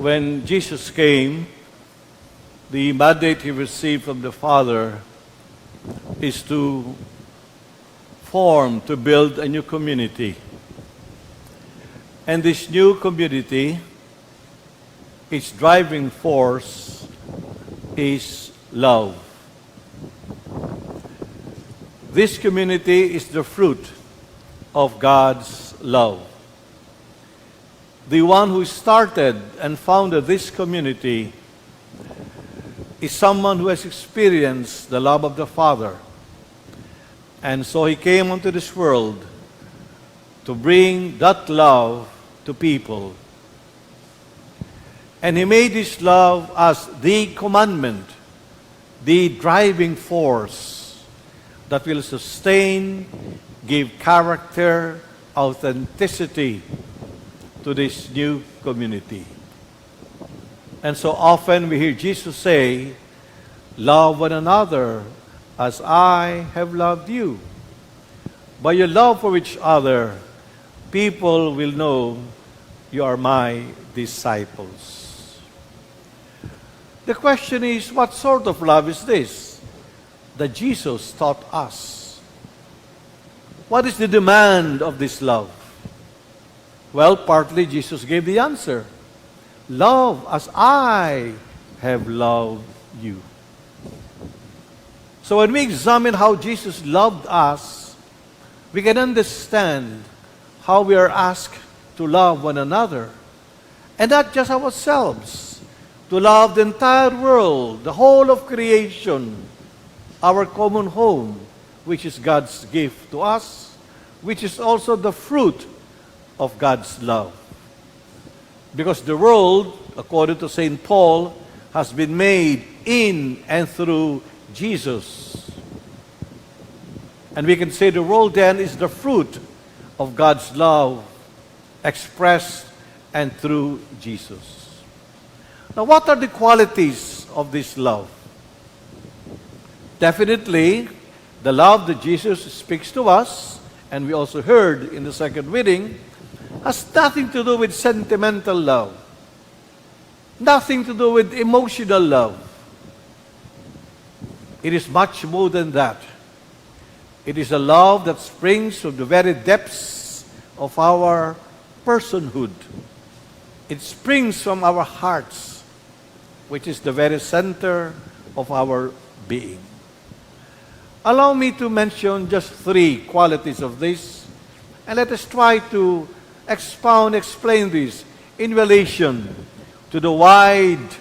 When Jesus came, the mandate he received from the Father is to build a new community. And this new community, its driving force is love. This community is the fruit of God's love. The one who started and founded this community is someone who has experienced the love of the Father. And so he came onto this world to bring that love to people. And he made this love as the commandment, the driving force that will sustain, give character, authenticity to this new community. And so often we hear Jesus say, "Love one another as I have loved you." By your love for each other, people will know you are my disciples. The question is, what sort of love is this that Jesus taught us? What is the demand of this love? Well, partly Jesus gave the answer. Love as I have loved you. So when we examine how Jesus loved us, we can understand how we are asked to love one another. And not just ourselves, to love the entire world, the whole of creation, our common home, which is God's gift to us, which is also the fruit of God's love. Because the world, according to St. Paul, has been made in and through Jesus. And we can say the world then is the fruit of God's love expressed and through Jesus. Now, what are the qualities of this love? Definitely, the love that Jesus speaks to us, and we also heard in the second reading, has nothing to do with sentimental love, nothing to do with emotional love. It is much more than that. It is a love that springs from the very depths of our personhood. It springs from our hearts, which is the very center of our being. Allow me to mention just 3 qualities of this, and let us try to explain this in relation to the wide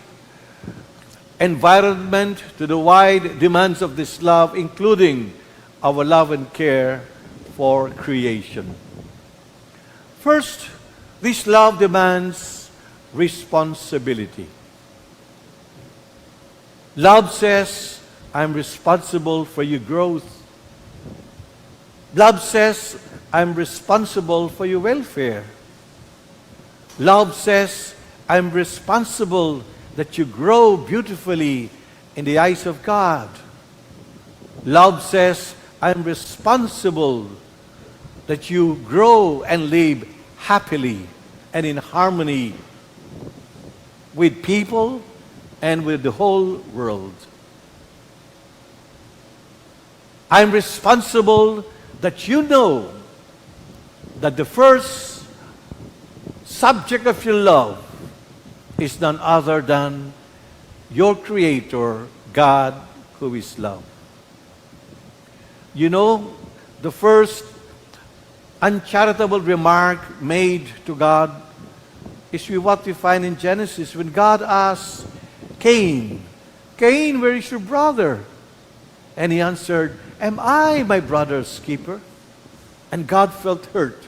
environment, to the wide demands of this love, including our love and care for creation. First, this love demands responsibility. Love says, I'm responsible for your growth. Love says, I'm responsible for your welfare. Love says, I'm responsible that you grow beautifully in the eyes of God. Love says, I'm responsible that you grow and live happily and in harmony with people and with the whole world. I'm responsible that you know that the first subject of your love is none other than your Creator, God, who is love. You know, the first uncharitable remark made to God is what we find in Genesis when God asked Cain, "Cain, where is your brother?" And he answered, "Am I my brother's keeper?" And God felt hurt.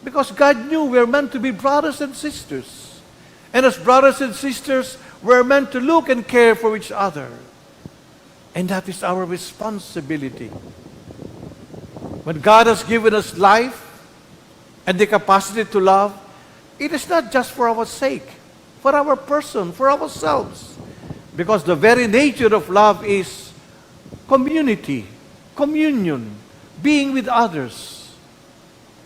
Because God knew we are meant to be brothers and sisters. And as brothers and sisters, we're meant to look and care for each other. And that is our responsibility. When God has given us life and the capacity to love, it is not just for our sake, for our person, for ourselves. Because the very nature of love is community, communion, being with others.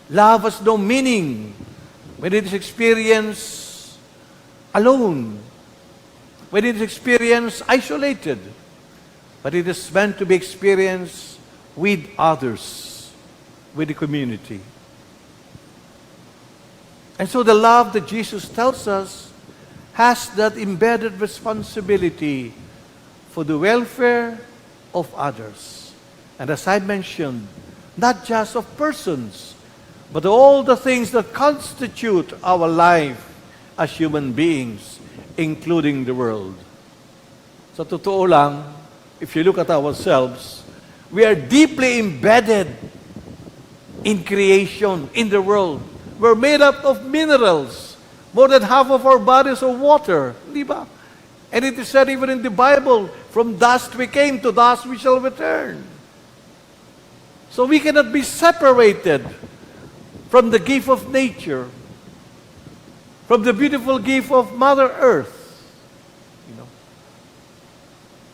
Love has no meaning when it is experienced alone, when it is experienced isolated, but it is meant to be experienced with others, with the community. And so the love that Jesus tells us has that embedded responsibility for the welfare of others. And as I mentioned, not just of persons, but all the things that constitute our life as human beings, including the world. Sa totoo lang, if you look at ourselves, we are deeply embedded in creation, in the world. We're made up of minerals. More than half of our bodies are water. Di ba? And it is said even in the Bible, from dust we came, to dust we shall return. So we cannot be separated from the gift of nature, from the beautiful gift of Mother Earth.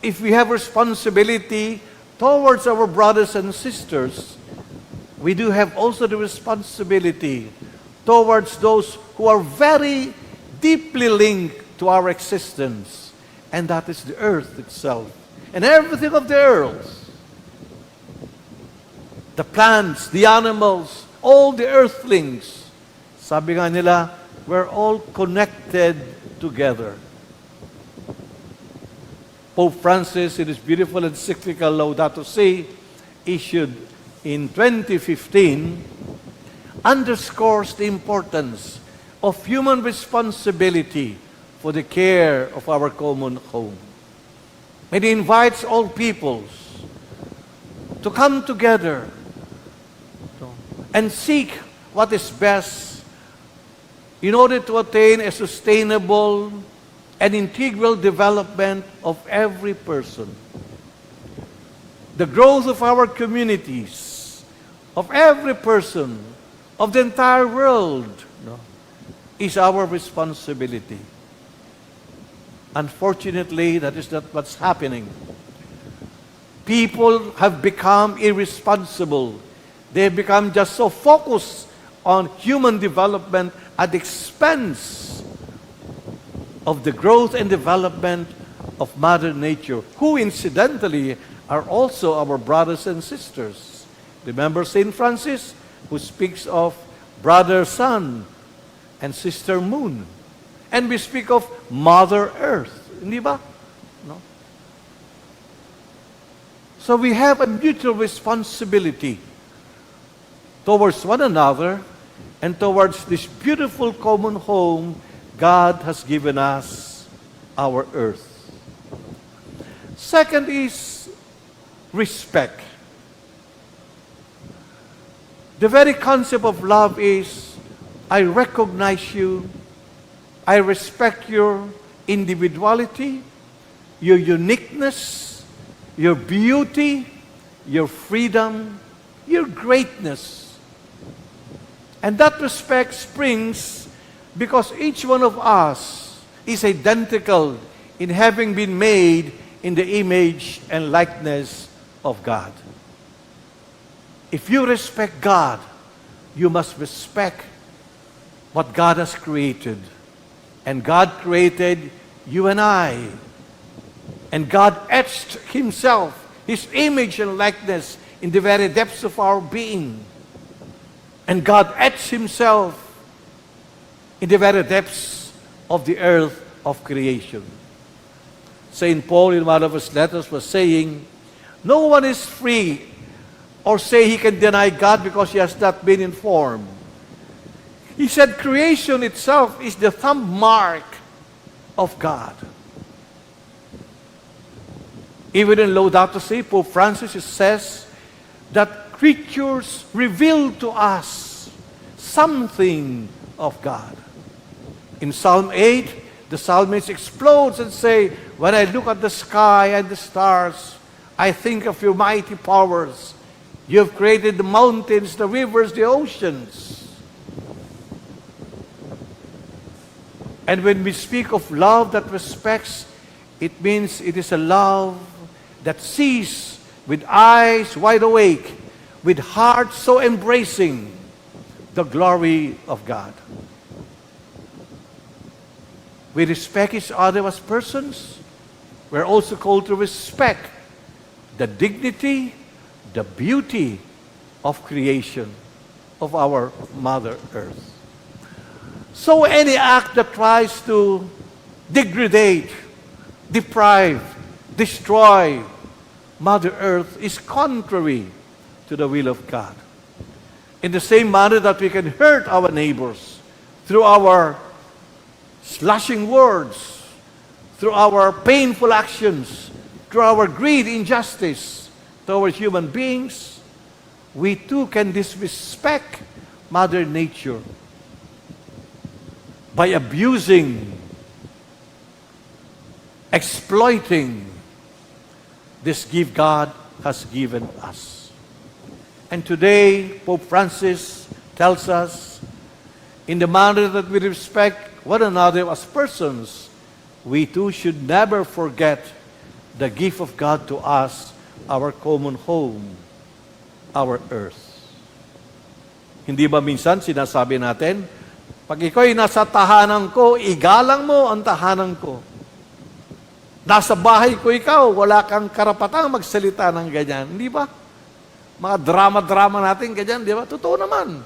If we have responsibility towards our brothers and sisters, we do have also the responsibility towards those who are very deeply linked to our existence, and that is the earth itself, and everything of the earth. The plants, the animals, all the earthlings. Sabi nga nila, we're all connected together. Pope Francis, in his beautiful encyclical Laudato Si, issued in 2015, underscores the importance of human responsibility for the care of our common home. And he invites all peoples to come together and seek what is best in order to attain a sustainable and integral development of every person. The growth of our communities, of every person, of the entire world, is our responsibility. Unfortunately, that is not what's happening. People have become irresponsible. They have become just so focused on human development at the expense of the growth and development of Mother Nature, who incidentally are also our brothers and sisters. Remember St. Francis, who speaks of Brother Sun and Sister Moon. And we speak of Mother Earth. Hindi ba? No? So we have a mutual responsibility towards one another and towards this beautiful common home God has given us, our earth. Second is respect. The very concept of love is, I recognize you, I respect your individuality, your uniqueness, your beauty, your freedom, your greatness. And that respect springs because each one of us is identical in having been made in the image and likeness of God. If you respect God, you must respect what God has created. And God created you and I. And God etched Himself, His image and likeness, in the very depths of our being. And God etched Himself in the very depths of the earth of creation. St. Paul, in one of his letters, was saying, no one is free or say he can deny God because he has not been informed. He said creation itself is the thumb mark of God. Even in Laudato Si, Pope Francis says that creatures reveal to us something of God. In Psalm 8, the psalmist explodes and say, when I look at the sky and the stars, I think of your mighty powers. You have created the mountains, the rivers, the oceans. And when we speak of love that respects, it means it is a love that sees with eyes wide awake, with hearts so embracing the glory of God. we respect each other as persons, we're also called to respect the dignity, the beauty of creation of our Mother Earth. So any act that tries to degrade, deprive, destroy Mother Earth is contrary to the will of God. In the same manner that we can hurt our neighbors through our slashing words, through our painful actions, through our greed, injustice towards human beings, we too can disrespect Mother Nature by abusing, exploiting this gift God has given us. And today, Pope Francis tells us, in the manner that we respect one another as persons, we too should never forget the gift of God to us, our common home, our earth. Hindi ba minsan sinasabi natin, pag ikaw'y nasa tahanan ko, igalang mo ang tahanan ko. Nasa bahay ko ikaw, wala kang karapatang magsalita ng ganyan. Hindi ba? Mga drama-drama natin ganyan, di ba? Totoo naman.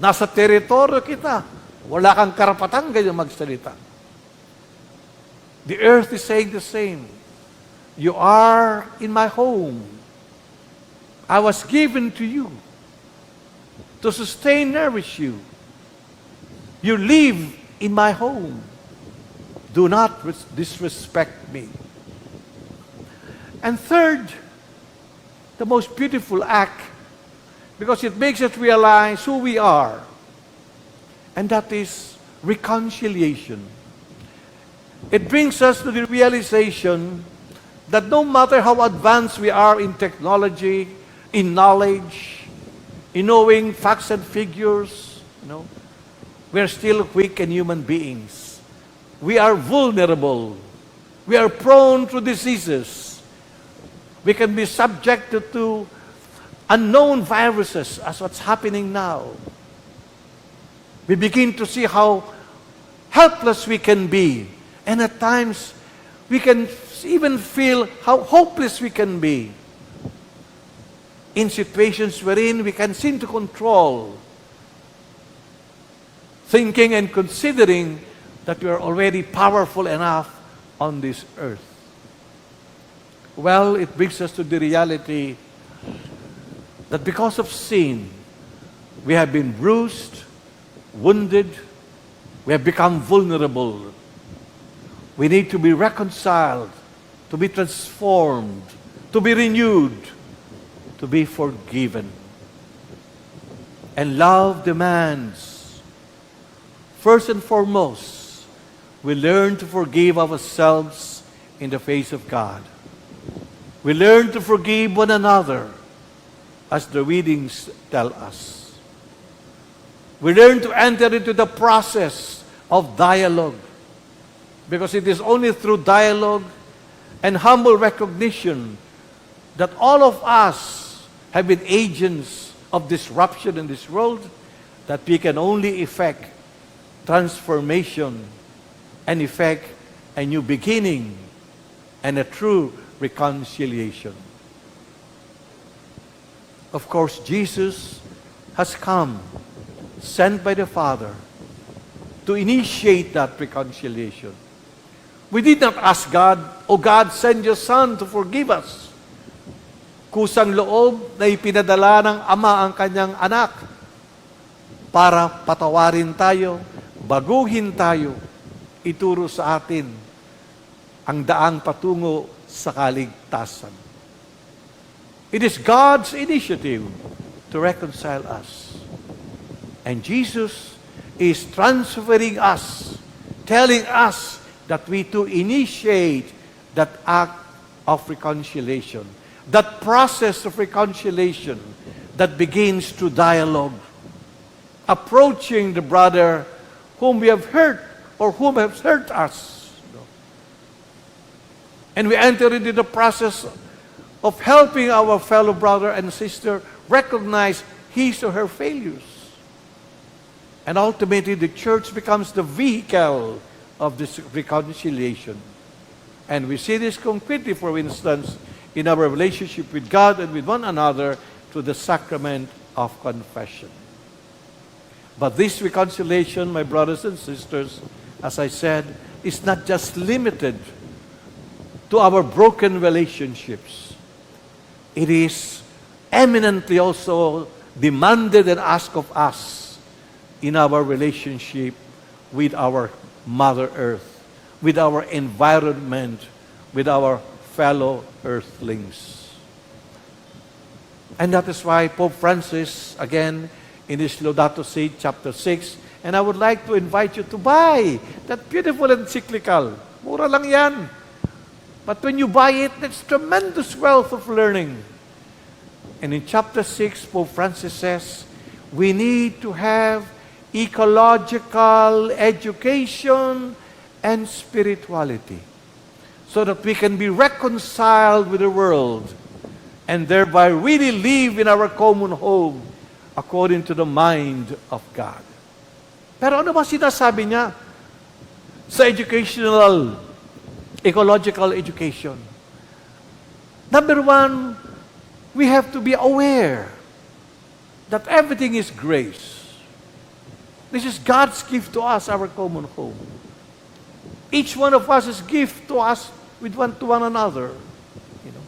Nasa teritoryo kita, wala kang karapatang ganyan magsalita. The earth is saying the same. You are in my home. I was given to you to sustain, nourish you. You live in my home. Do not disrespect me. And third, the most beautiful act, because it makes us realize who we are, and that is reconciliation. It brings us to the realization that no matter how advanced we are in technology, in knowledge, in knowing facts and figures, we are still weak and human beings. We are vulnerable. We are prone to diseases. We can be subjected to unknown viruses, as what's happening now. We begin to see how helpless we can be. And at times, we can even feel how hopeless we can be in situations wherein we can seem to control, thinking and considering that we are already powerful enough on this earth. Well, it brings us to the reality that because of sin, we have been bruised, wounded, we have become vulnerable. We need to be reconciled, to be transformed, to be renewed, to be forgiven. And love demands, first and foremost, we learn to forgive ourselves in the face of God. We learn to forgive one another, as the readings tell us. We learn to enter into the process of dialogue, because it is only through dialogue and humble recognition that all of us have been agents of disruption in this world, that we can only effect transformation and effect a new beginning and a true reconciliation. Of course, Jesus has come, sent by the Father, to initiate that reconciliation. We did not ask God, "O God, send your Son to forgive us." Kusang loob na ipinadala ng Ama ang kanyang anak para patawarin tayo, baguhin tayo, ituro sa atin ang daang patungo sa kaligtasan. It is God's initiative to reconcile us. And Jesus is transferring us, telling us that we to initiate that act of reconciliation, that process of reconciliation that begins through dialogue, approaching the brother whom we have hurt or whom has hurt us. And we enter into the process of helping our fellow brother and sister recognize his or her failures. And ultimately, the church becomes the vehicle of this reconciliation. And we see this concretely, for instance, in our relationship with God and with one another through the sacrament of confession. But this reconciliation, my brothers and sisters, as I said, is not just limited to our broken relationships. It is eminently also demanded and asked of us in our relationship with our Mother Earth, with our environment, with our fellow earthlings. And that is why Pope Francis, again, in his Laudato Si, chapter 6, and I would like to invite you to buy that beautiful encyclical. Mura lang yan. But when you buy it, it's tremendous wealth of learning. And in chapter 6, Pope Francis says, we need to have ecological education and spirituality so that we can be reconciled with the world and thereby really live in our common home according to the mind of God. Pero ano ba sinasabi niya sa ecological education? Number one, we have to be aware that everything is grace. This is God's gift to us, our common home. Each one of us is gift to us to one another. You know,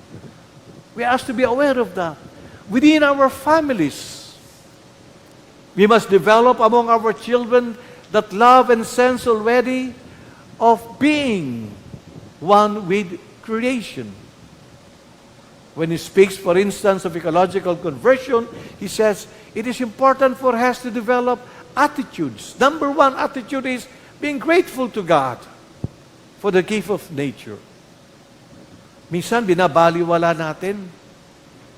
we are asked to be aware of that. Within our families, we must develop among our children that love and sense already of being one with creation. When he speaks, for instance, of ecological conversion, he says, it is important for us to develop attitudes. Number one attitude is being grateful to God for the gift of nature. Minsan, binabaliwala natin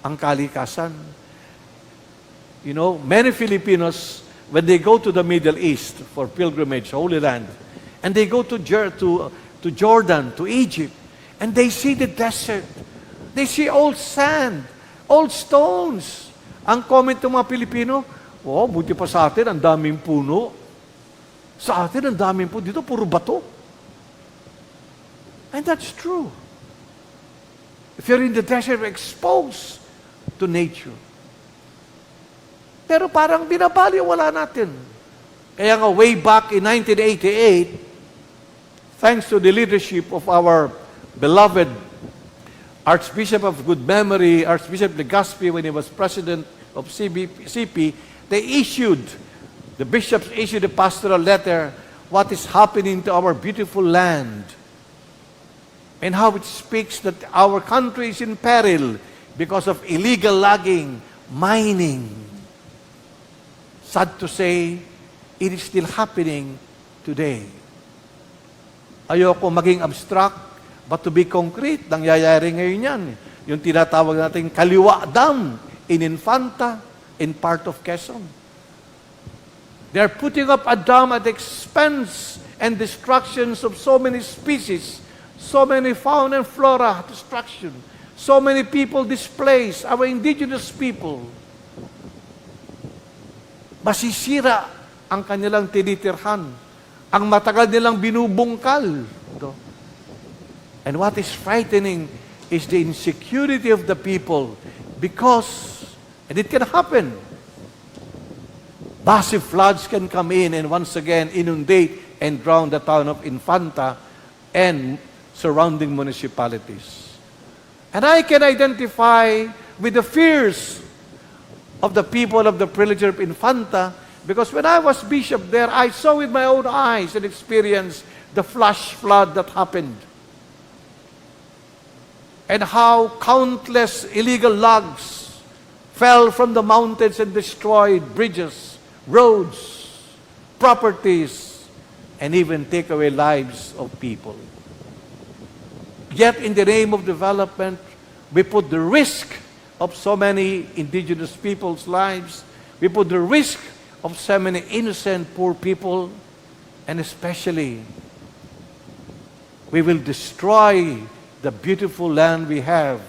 ang kalikasan. You know, many Filipinos, when they go to the Middle East for pilgrimage, Holy Land, and they go to Jordan, to Egypt, and they see the desert. They see old sand, old stones. Ang comment ng mga Pilipino, oh, buti pa sa atin, ang daming puno. Sa atin, ang daming puno. Dito, puro bato. And that's true. If you're in the desert, you're exposed to nature. Pero parang binabaliwala natin. Kaya nga, way back in 1988, thanks to the leadership of our beloved Archbishop of good memory, Archbishop Legazpi, when he was president of CP, the bishops issued a pastoral letter, what is happening to our beautiful land, and how it speaks that our country is in peril because of illegal logging, mining. Sad to say, it is still happening today. Ayoko maging abstract, but to be concrete, nangyayari ngayon yan. Yung tinatawag natin Kaliwa Dam in Infanta, in part of Quezon. They are putting up a dam at the expense and destructions of so many species, so many fauna and flora destruction, so many people displaced, our indigenous people. Masisira ang kanilang tinitirhan, ang matagal nilang binubungkal. And what is frightening is the insecurity of the people because, and it can happen, massive floods can come in and once again inundate and drown the town of Infanta and surrounding municipalities. And I can identify with the fears of the people of the Prelature of Infanta because when I was bishop there, I saw with my own eyes and experienced the flash flood that happened. And how countless illegal logs fell from the mountains and destroyed bridges, roads, properties, and even take away lives of people. Yet in the name of development, we put the risk of so many indigenous people's lives, we put the risk of so many innocent poor people, and especially we will destroy the beautiful land we have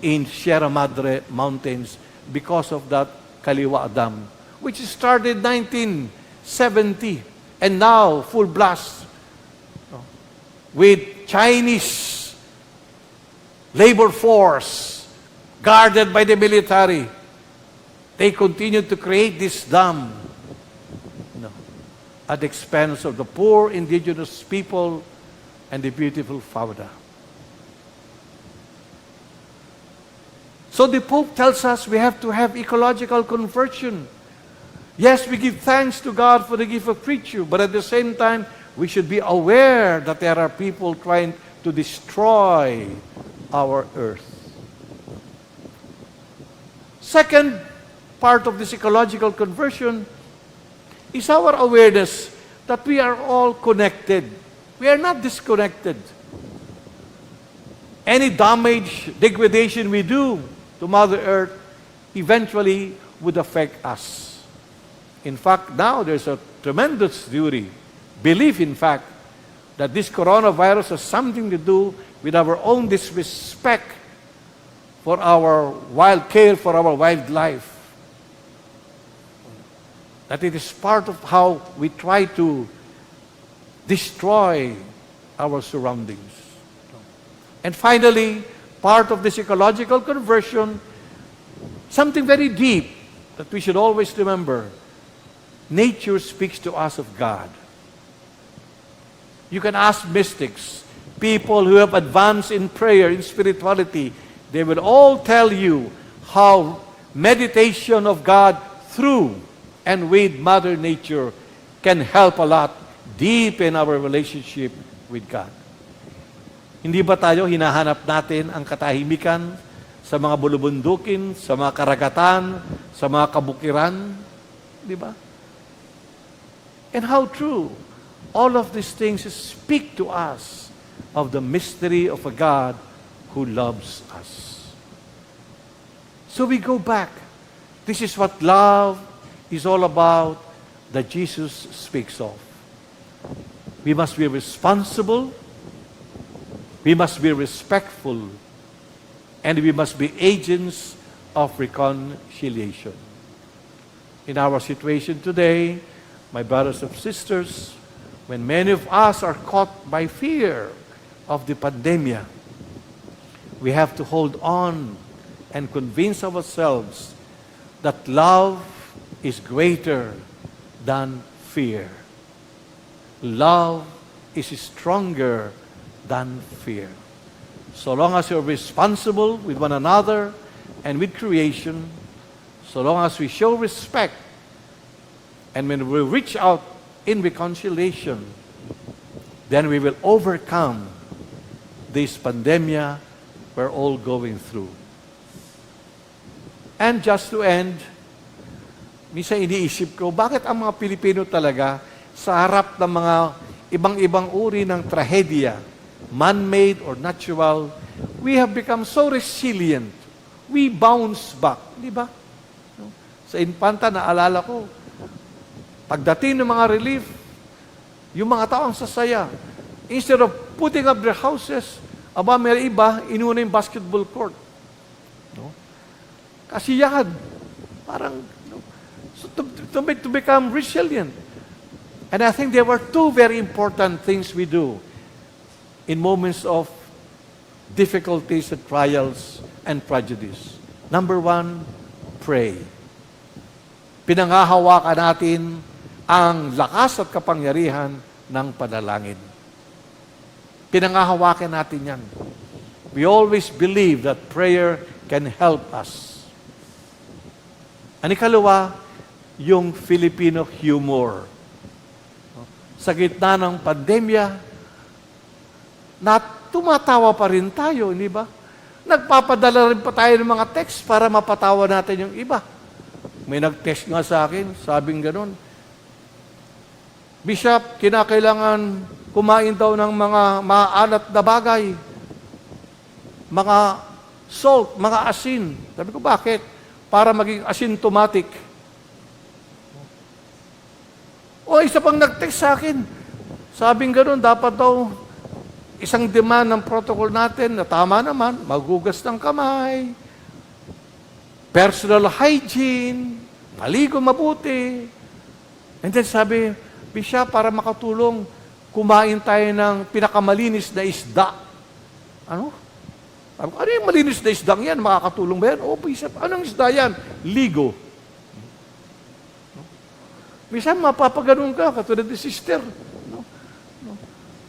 in Sierra Madre Mountains because of that Kaliwa Dam, which started 1970 And now, full blast with Chinese labor force guarded by the military. They continue to create this dam at the expense of the poor indigenous people and the beautiful fauna. So the Pope tells us we have to have ecological conversion. Yes, we give thanks to God for the gift of preacher, but at the same time, we should be aware that there are people trying to destroy our earth. Second part of this ecological conversion is our awareness that we are all connected. We are not disconnected. Any damage, degradation we do to Mother Earth eventually would affect us. In fact, now there's a tremendous theory, belief in fact, that this coronavirus has something to do with our own disrespect for our care for our wildlife. That it is part of how we try to destroy our surroundings. And finally, part of this ecological conversion, something very deep that we should always remember. Nature speaks to us of God. You can ask mystics, people who have advanced in prayer, in spirituality, they will all tell you how meditation of God through and with Mother Nature can help a lot deepen our relationship with God. Hindi ba tayo hinahanap natin ang katahimikan sa mga bulubundukin, sa mga karagatan, sa mga kabukiran? Di ba? And how true. All of these things speak to us of the mystery of a God who loves us. So we go back. This is what love is all about that Jesus speaks of. We must be responsible, we must be respectful, and we must be agents of reconciliation. In our situation today, my brothers and sisters, when many of us are caught by fear of the pandemic, we have to hold on and convince ourselves that love is greater than fear. Love is stronger than fear. So long as you're responsible with one another and with creation, so long as we show respect, and when we reach out in reconciliation, then we will overcome this pandemia we're all going through. And just to end, minsan iniisip ko, bakit ang mga Pilipino talaga sa harap ng mga ibang-ibang uri ng trahedya, man-made or natural, we have become so resilient. We bounce back. Di ba? Sa Infanta, naalala ko, pagdating ng mga relief, yung mga tao ang sasaya. Instead of putting up their houses, may iba, inuna yung basketball court. No? Kasiyahan. Parang, so to become resilient. And I think there were two very important things we do in moments of difficulties and trials and prejudice. Number one, pray. Pinangahawakan natin ang lakas at kapangyarihan ng panalangin. Pinangahawakan natin yan. We always believe that prayer can help us. Ang ikalawa, yung Filipino humor. Sa gitna ng pandemya, tumatawa pa rin tayo, hindi ba? Nagpapadala rin pa tayo ng mga text para mapatawa natin yung iba. May nag-text nga sa akin, sabing ganun, Bishop, kinakailangan kumain daw ng mga maalat na bagay, mga salt, mga asin. Sabi ko, bakit? Para maging asymptomatic. O, isa pang nag-text sa akin. Sabing ganun, dapat daw isang demand ng protocol natin na tama naman, magugas ng kamay, personal hygiene, maligo mabuti. And then sabi, Bisya, para makatulong, kumain tayo ng pinakamalinis na isda. Ano? Sabi ko, ano yung malinis na isdang yan? Makakatulong ba yan? O, Bishop, anong isda yan? Ligo. Minsan, mapapaganon ka, katulad ni sister. No? No?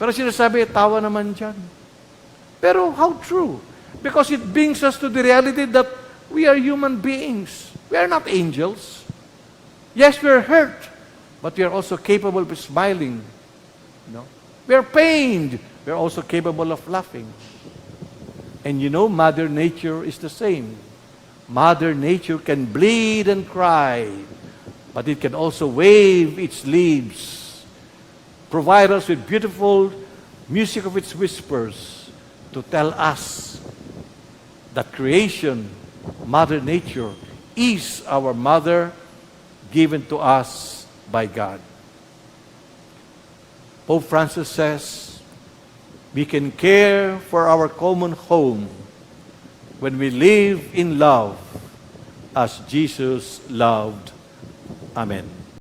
Pero sinasabi, tawa naman dyan. Pero how true? Because it brings us to the reality that we are human beings. We are not angels. Yes, we are hurt, but we are also capable of smiling. No? We are pained. We are also capable of laughing. And you know, Mother Nature is the same. Mother Nature can bleed and cry, but it can also wave its leaves, provide us with beautiful music of its whispers to tell us that creation, Mother Nature, is our mother given to us by God. Pope Francis says, we can care for our common home when we live in love as Jesus loved. Amen.